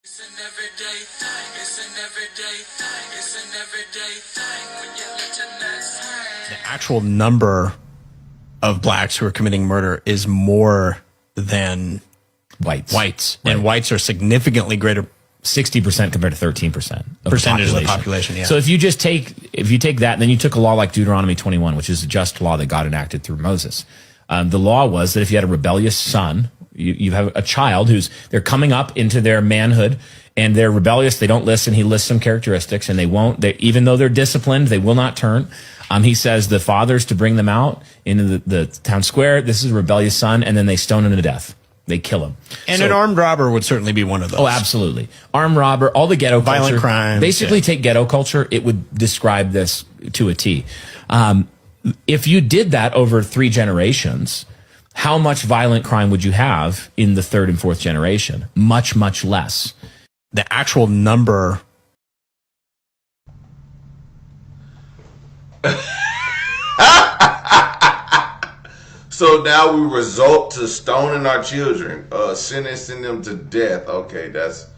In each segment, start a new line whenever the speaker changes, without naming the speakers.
It's an everyday thing. It's an everyday thing. It's an everyday thing when you let your nuts hang.
The actual number of blacks who are committing murder is more than
whites.
Right. And whites are significantly greater
60% compared to 13% of
percentage of the population. Yeah.
So if you take that, then you took a law like Deuteronomy 21, which is a just law that God enacted through Moses. The law was that if you had a rebellious son, you have a child they're coming up into their manhood and they're rebellious. They don't listen. He lists some characteristics and even though they're disciplined, they will not turn. He says the fathers to bring them out into the town square. This is a rebellious son. And then they stone him to death. They kill him.
And an armed robber would certainly be one of those.
Oh, absolutely. Armed robber, all the ghetto
violent
culture.
crimes.
Basically, take ghetto culture. It would describe this to a T. If you did that over 3 generations, how much violent crime would you have in the 3rd and 4th generation? Much, much less.
The actual number.
So now we resort to stoning our children, sentencing them to death. Okay, that's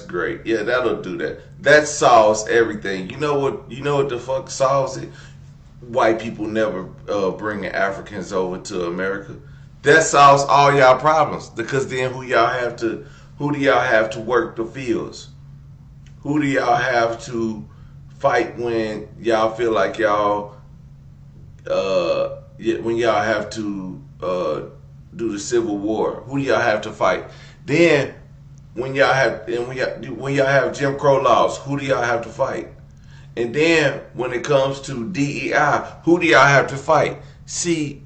great. Yeah, that'll do that. That solves everything. You know what the fuck solves it? White people never bringing Africans over to America. That solves all y'all problems, because then who do y'all have to work the fields? Who do y'all have to fight when y'all feel like when y'all have to do the Civil War? Who do y'all have to fight? Then when y'all have Jim Crow laws, who do y'all have to fight? And then when it comes to DEI, who do y'all have to fight? See,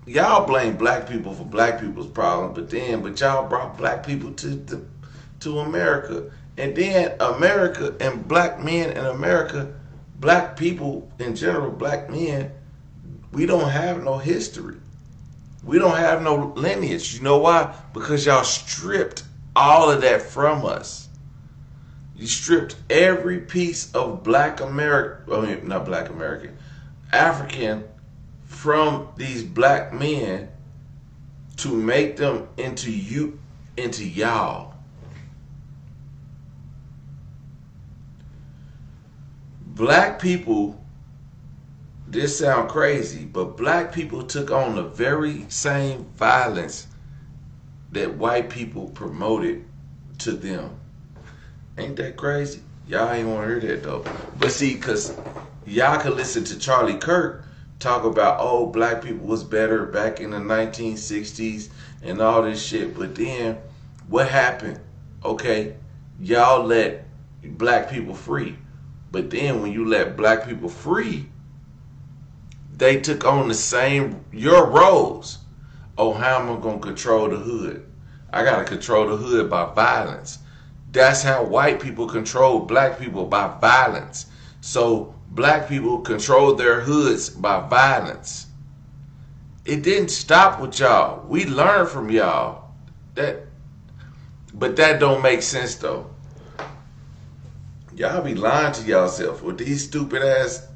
y'all blame black people for black people's problems, but y'all brought black people to America. And then America and black men in America, black people in general, black men, we don't have no history. We don't have no lineage. You know why? Because y'all stripped all of that from us. You stripped every piece of African from these black men to make them into y'all. Black people, this sound crazy, but black people took on the very same violence that white people promoted to them. Ain't that crazy? Y'all ain't want to hear that though. But see, because y'all could listen to Charlie Kirk talk about, oh, black people was better back in the 1960s and all this shit. But then what happened? Okay, y'all let black people free. But then when you let black people free, they took on your roles. Oh, how am I going to control the hood? I got to control the hood by violence. That's how white people control black people, by violence. So black people control their hoods by violence. It didn't stop with y'all. We learned from y'all. But that don't make sense though. Y'all be lying to y'allself with these stupid ass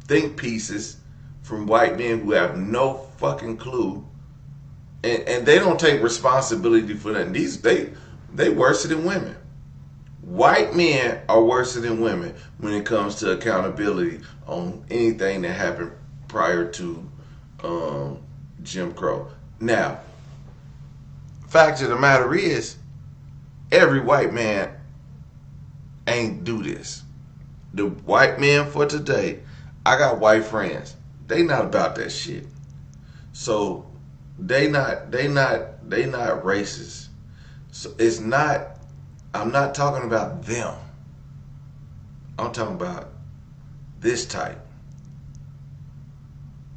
think pieces from white men who have no fucking clue, and they don't take responsibility for that. They worse than women. White men are worse than women when it comes to accountability on anything that happened prior to Jim Crow. Now, fact of the matter is, every white man ain't do this. The white men for today, I got white friends. They not about that shit. So they not racist. So I'm not talking about them. I'm talking about this type.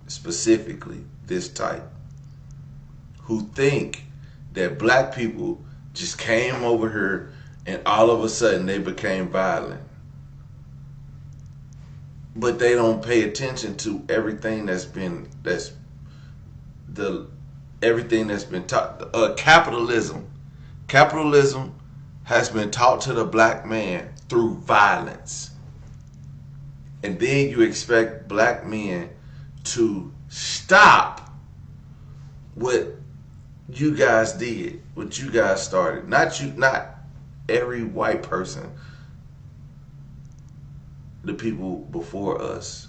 Specifically, this type. Who think that black people just came over here and all of a sudden they became violent. But they don't pay attention to everything that's been taught. Capitalism has been taught to the black man through violence. And then you expect black men to stop what you guys did, what you guys started. Not every white person, the people before us.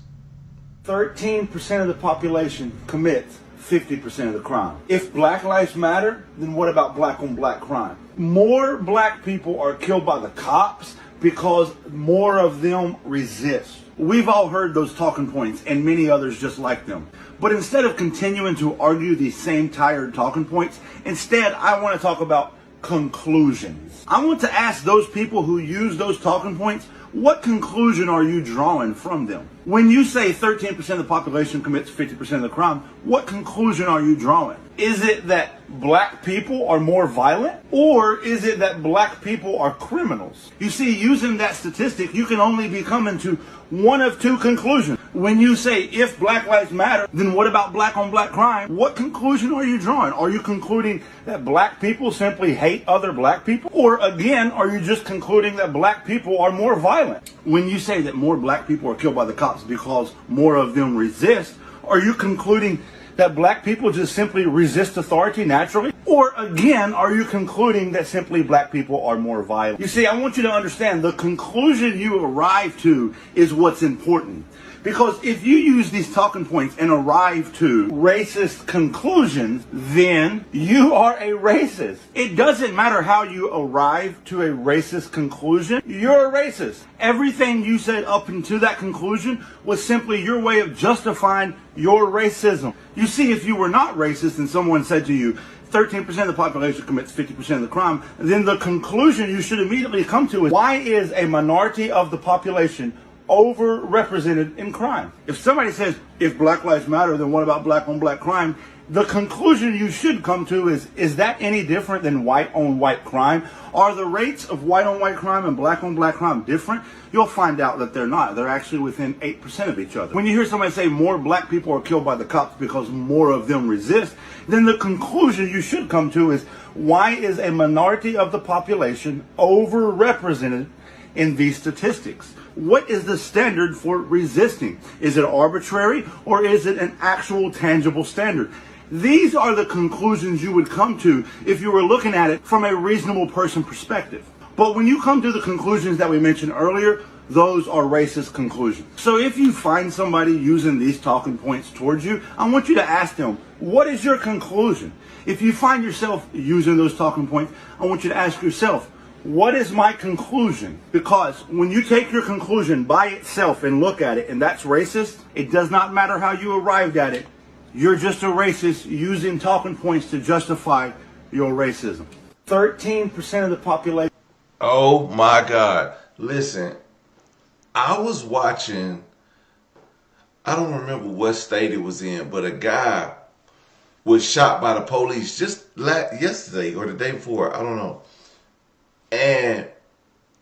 13% of the population commits 50% of the crime. If Black Lives Matter, then what about black on black crime? More black people are killed by the cops because more of them resist. We've all heard those talking points and many others just like them. But instead of continuing to argue these same tired talking points, instead I want to talk about conclusions. I want to ask those people who use those talking points, what conclusion are you drawing from them? When you say 13% of the population commits 50% of the crime, what conclusion are you drawing? Is it that black people are more violent? Or is it that black people are criminals? You see, using that statistic, you can only be coming to one of two conclusions. When you say, if Black Lives Matter, then what about black on black crime? What conclusion are you drawing? Are you concluding that black people simply hate other black people? Or again, are you just concluding that black people are more violent? When you say that more black people are killed by the cops because more of them resist, are you concluding that black people just simply resist authority naturally? Or again, are you concluding that simply black people are more violent? You see, I want you to understand the conclusion you arrive to is what's important. Because if you use these talking points and arrive to racist conclusions, then you are a racist. It doesn't matter how you arrive to a racist conclusion, you're a racist. Everything you said up until that conclusion was simply your way of justifying your racism. You see, if you were not racist and someone said to you, 13% of the population commits 50% of the crime, then the conclusion you should immediately come to is, why is a minority of the population overrepresented in crime? If somebody says, if Black Lives Matter, then what about black on black crime? The conclusion you should come to is that any different than white on white crime? Are the rates of white on white crime and black on black crime different? You'll find out that they're not. They're actually within 8% of each other. When you hear somebody say more black people are killed by the cops because more of them resist, then the conclusion you should come to is, why is a minority of the population overrepresented in these statistics? What is the standard for resisting? Is it arbitrary or is it an actual tangible standard? These are the conclusions you would come to if you were looking at it from a reasonable person perspective. But when you come to the conclusions that we mentioned earlier, those are racist conclusions. So if you find somebody using these talking points towards you, I want you to ask them, what is your conclusion? If you find yourself using those talking points, I want you to ask yourself, what is my conclusion? Because when you take your conclusion by itself and look at it, and that's racist, it does not matter how you arrived at it. You're just a racist using talking points to justify your racism. 13% of the population.
Oh my God. Listen, I was watching, I don't remember what state it was in, but a guy was shot by the police just yesterday or the day before, I don't know. And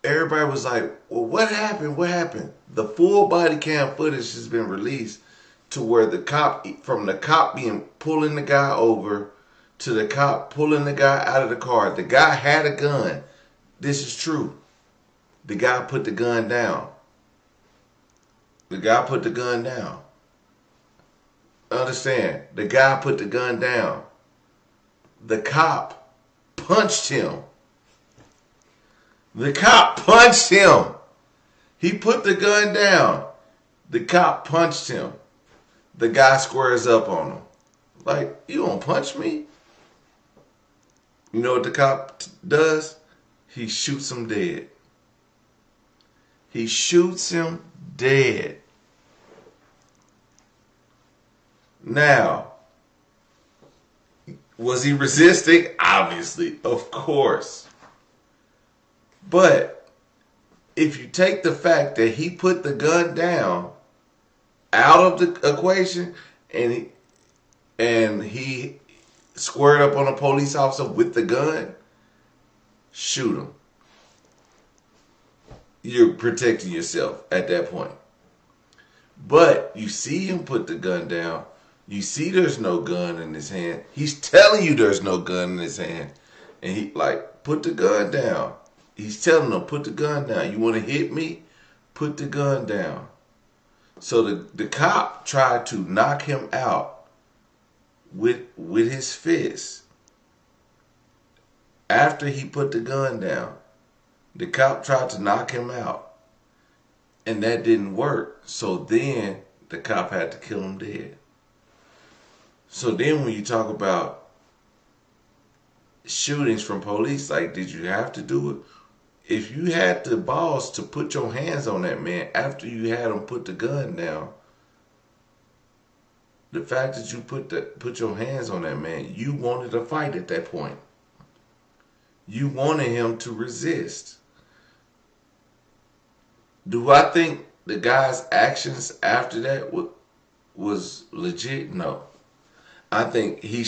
everybody was like, well, what happened? What happened? The full body cam footage has been released to where the cop, from the cop pulling the guy over to the cop pulling the guy out of the car. The guy had a gun. This is true. The guy put the gun down. The guy put the gun down. Understand, the guy put the gun down. The cop punched him. The cop punched him. He put the gun down. The cop punched him. The guy squares up on him. Like, you gonna punch me? You know what the cop does? He shoots him dead. He shoots him dead. Now, was he resisting? Obviously, of course. But if you take the fact that he put the gun down out of the equation and he squared up on a police officer with the gun, shoot him. You're protecting yourself at that point. But you see him put the gun down. You see there's no gun in his hand. He's telling you there's no gun in his hand. And he like, put the gun down. He's telling them, put the gun down. You want to hit me? Put the gun down. So the cop tried to knock him out with his fist after he put the gun down. The cop tried to knock him out, and that didn't work. So then the cop had to kill him dead. So then when you talk about shootings from police, like, did you have to do it? If you had the balls to put your hands on that man after you had him put the gun down, the fact that you put your hands on that man, you wanted a fight at that point. You wanted him to resist. Do I think the guy's actions after that was legit? No. I think he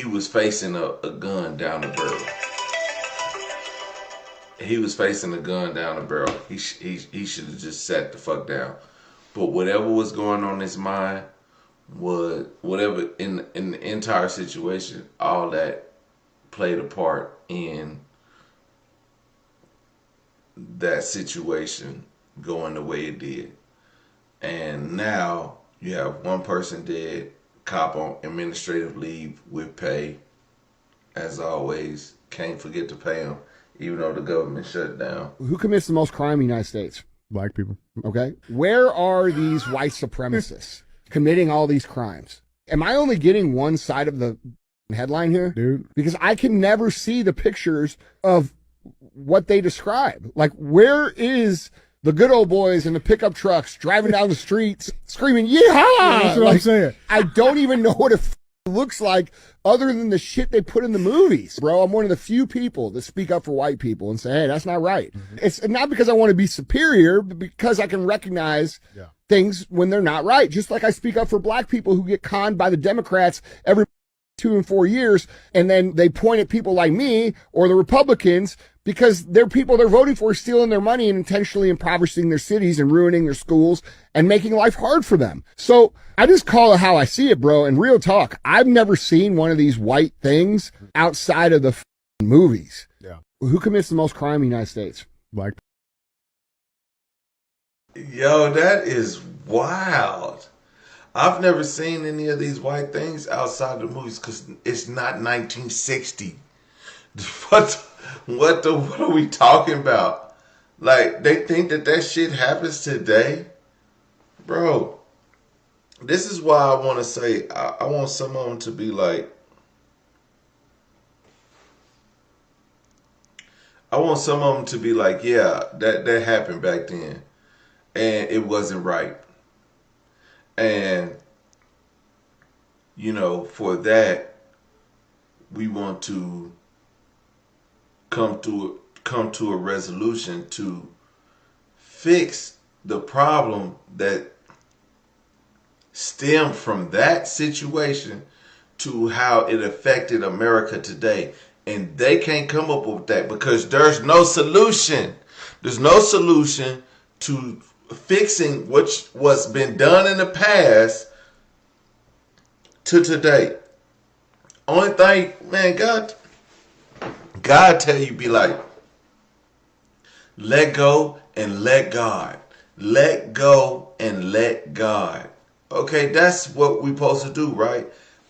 was facing a gun down the barrel. He was facing a gun down the barrel. He should have just sat the fuck down. But whatever was going on in his mind, was whatever in the entire situation, all that played a part in that situation going the way it did. And now you have one person dead, cop on administrative leave with pay. As always, can't forget to pay him, even though the government shut down.
Who commits the most crime in the United States?
Black people.
Okay. Where are these white supremacists committing all these crimes? Am I only getting one side of the headline here?
Dude.
Because I can never see the pictures of what they describe. Like, where is the good old boys in the pickup trucks driving down the streets screaming, yeehaw!
Yeah, that's what I'm saying.
I don't even know what it looks like other than the shit they put in the movies. Bro, I'm one of the few people that speak up for white people and say, hey, that's not right. Mm-hmm. It's not because I want to be superior, but because I can recognize things when they're not right. Just like I speak up for black people who get conned by the Democrats every 2 and 4 years, and then they point at people like me or the Republicans because they're people they're voting for stealing their money and intentionally impoverishing their cities and ruining their schools and making life hard for them. So I just call it how I see it, bro. And real talk, I've never seen one of these white things outside of the movies.
Yeah.
Who commits the most crime in the United States?
Black.
Yo, that is wild. I've never seen any of these white things outside the movies because it's not 1960. What are we talking about? Like, they think that shit happens today? Bro, this is why I want to say, I want some of them to be like, yeah, that happened back then. And it wasn't right. And, you know, for that, we want to come to a resolution to fix the problem that stemmed from that situation to how it affected America today. And they can't come up with that because there's no solution. There's no solution to fixing what's been done in the past to today. Only thing, man, God tell you, be like, let go and let God. Let go and let God. Okay, that's what we're supposed to do, right?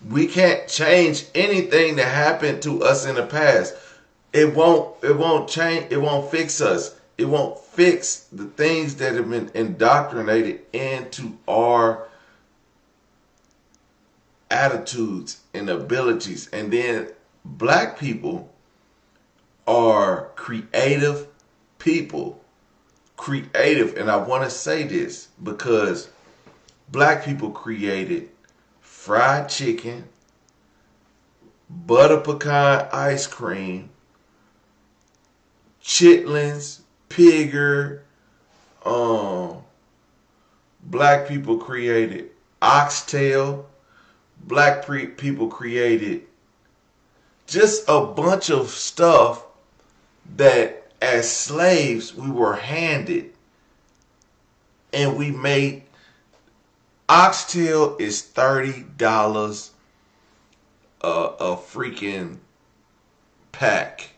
We can't change anything that happened to us in the past. It won't change, it won't fix us. It won't fix the things that have been indoctrinated into our attitudes and abilities. And then black people are creative people. Creative. And I want to say this because black people created fried chicken, butter pecan ice cream, chitlins, pigger. Black people created oxtail. Black people created just a bunch of stuff that as slaves we were handed, and we made. Oxtail is $30 a freaking pack.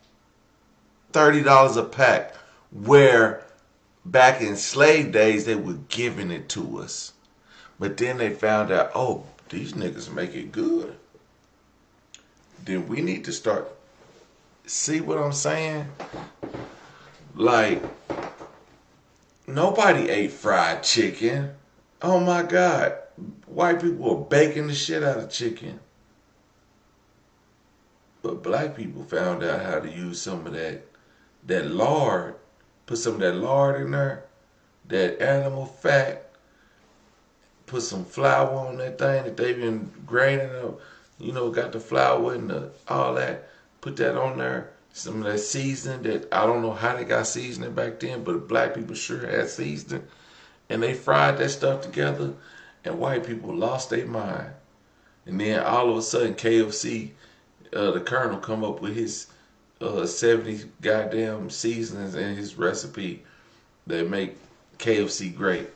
$30 a pack. Where back in slave days they were giving it to us. But then they found out, oh, these niggas make it good. Then we need to start See what I'm saying? Like, nobody ate fried chicken. Oh my God. White people were baking the shit out of chicken. But black people found out how to use some of that lard, put some of that lard in there, that animal fat, put some flour on that thing that they've been graining up, got the flour and all that, put that on there, some of that seasoning that I don't know how they got seasoning back then, but black people sure had seasoning, and they fried that stuff together, and white people lost their mind. And then all of a sudden KFC, the Colonel come up with his 70 goddamn seasonings and his recipe that make KFC great.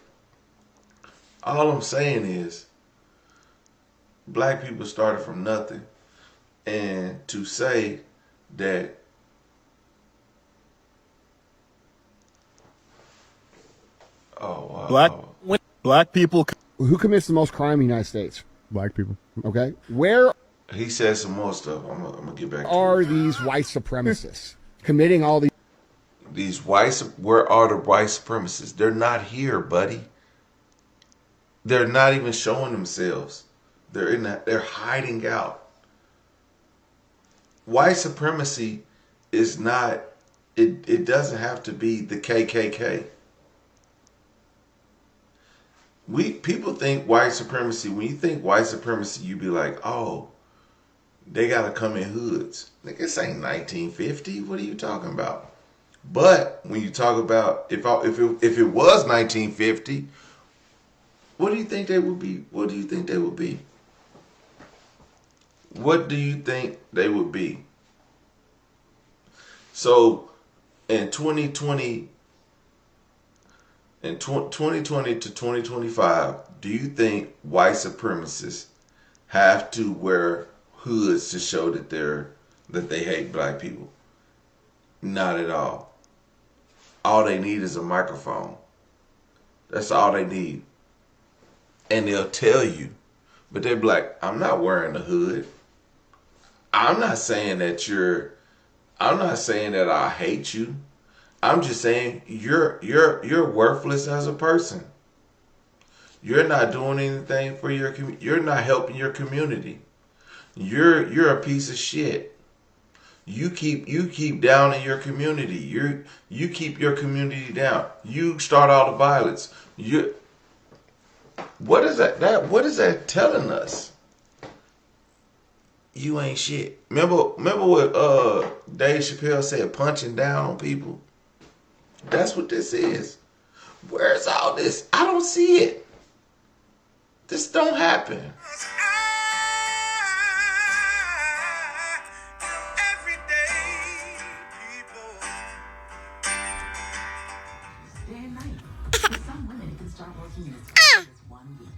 All I'm saying is, black people started from nothing. And to say that
Black people.
Who commits the most crime in the United States?
Black people.
Okay. Where
he said some more stuff. I'm gonna get back to
are
it.
these white supremacists committing all these?
Where are the white supremacists? They're not here, buddy. They're not even showing themselves. They're hiding out. White supremacy is not, it doesn't have to be the KKK. People think white supremacy, when you think white supremacy, you be like, oh, they gotta come in hoods. Like, this ain't 1950. What are you talking about? But when you talk about if it was 1950, what do you think they would be? What do you think they would be? What do you think they would be? So in 2020 to 2025, do you think white supremacists have to wear hoods to show that they hate black people? Not at all. All they need is a microphone. That's all they need. And they'll tell you. But they're like, I'm not wearing the hood. I'm not saying that I hate you. I'm just saying you're worthless as a person. You're not doing anything for your community. You're not helping your community. You're a piece of shit. You keep down in your community. You keep your community down. You start all the violence. What is that? What is that telling us? You ain't shit. Remember what Dave Chappelle said, punching down on people? That's what this is. Where's all this? I don't see it. This don't happen.
Day and night. For some women, it can start working in as fast as 1 week.